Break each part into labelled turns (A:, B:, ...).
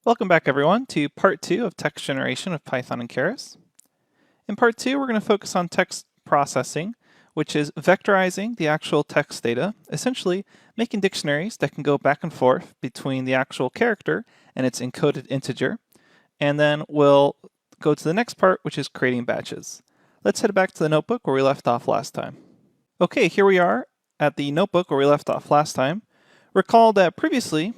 A: Welcome back everyone to part 2 of text generation with Python and Keras. In part 2 we're going to focus on text processing, which is vectorizing the actual text data, essentially making dictionaries that can go back and forth between the actual character and its encoded integer. And then we'll go to the next part, which is creating batches. Let's head back to the notebook where we left off last time. Okay, here we are at the notebook where we left off last time. Recall that previously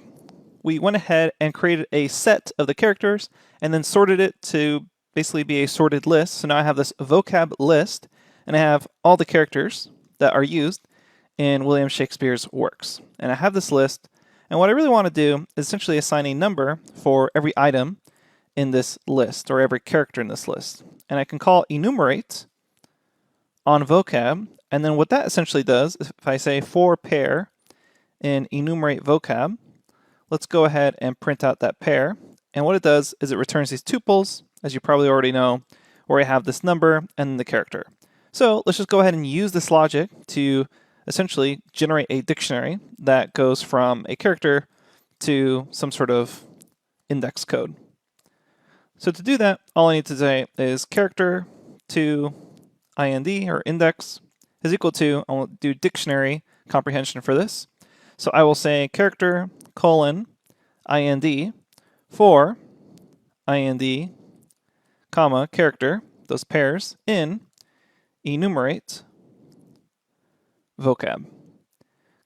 A: we went ahead and created a set of the characters and then sorted it to basically be a sorted list. So now I have this vocab list and I have all the characters that are used in William Shakespeare's works. And I have this list, and what I really want to do is essentially assign a number for every item in this list or every character in this list. And I can call enumerate on vocab, and then what that essentially does is if I say for pair in enumerate vocab, let's go ahead and print out that pair. And what it does is it returns these tuples, as you probably already know, where I have this number and the character. So let's just go ahead and use this logic to essentially generate a dictionary that goes from a character to some sort of index code. So to do that, all I need to say is character to ind or index is equal to, I will do dictionary comprehension for this. So I will say character colon ind for ind comma character, those pairs, in enumerate vocab.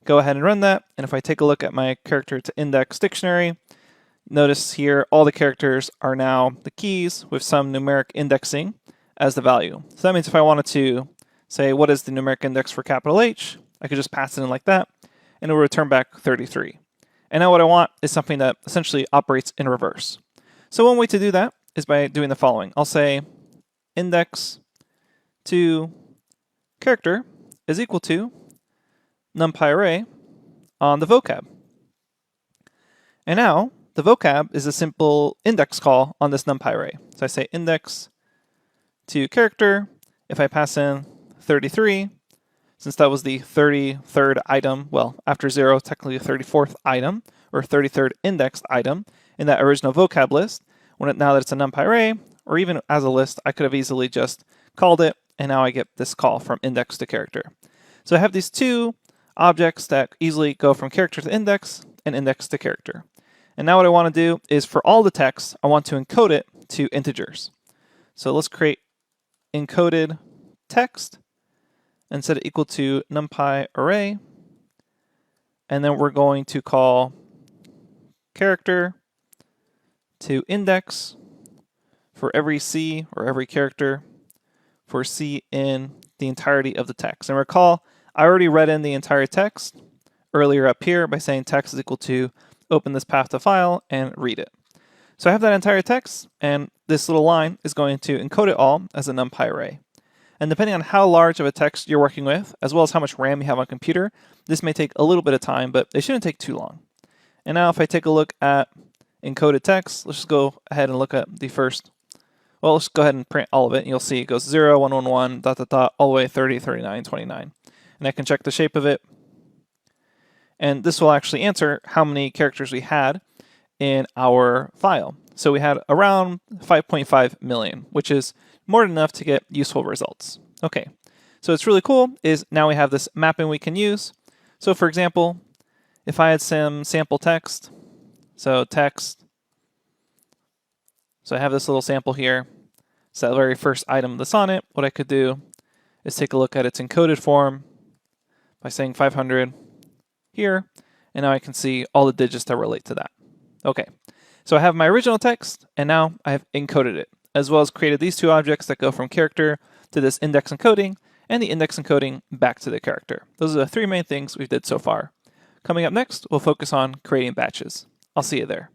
A: Go ahead and run that, and if I take a look at my character to index dictionary, notice here all the characters are now the keys with some numeric indexing as the value. So that means if I wanted to say what is the numeric index for capital H, I could just pass it in like that, and it will return back 33. And now what I want is something that essentially operates in reverse. So one way to do that is by doing the following. I'll say index to character is equal to numpy array on the vocab. And now the vocab is a simple index call on this numpy array. So I say index to character. If I pass in 33, since that was the 33rd item, well, after 0, technically the 34th item, or 33rd indexed item in that original vocab list, now that it's a numpy array, or even as a list, I could have easily just called it, and now I get this call from index to character. So I have these two objects that easily go from character to index and index to character. And now what I want to do is for all the text, I want to encode it to integers. So let's create encoded text and set it equal to numpy array, and then we're going to call character to index for every C or every character for C in the entirety of the text. And recall, I already read in the entire text earlier up here by saying text is equal to open this path to file and read it. So I have that entire text, and this little line is going to encode it all as a numpy array. And depending on how large of a text you're working with, as well as how much RAM you have on a computer, this may take a little bit of time, but it shouldn't take too long. And now if I take a look at encoded text, let's just go ahead and look at the first. Well, let's go ahead and print all of it, and you'll see it goes 0, 1, 1, 1, dot, dot, dot, all the way 30, 39, 29. And I can check the shape of it. And this will actually answer how many characters we had in our file. So we had around 5.5 million, which is more than enough to get useful results. Okay, so what's really cool is now we have this mapping we can use. So for example, if I had some sample text, so text, so I have this little sample here. It's that very first item of the sonnet. What I could do is take a look at its encoded form by saying 500 here, and now I can see all the digits that relate to that. Okay, so I have my original text, and now I have encoded it, as well as created these two objects that go from character to this index encoding, and the index encoding back to the character. Those are the three main things we did so far. Coming up next, we'll focus on creating batches. I'll see you there.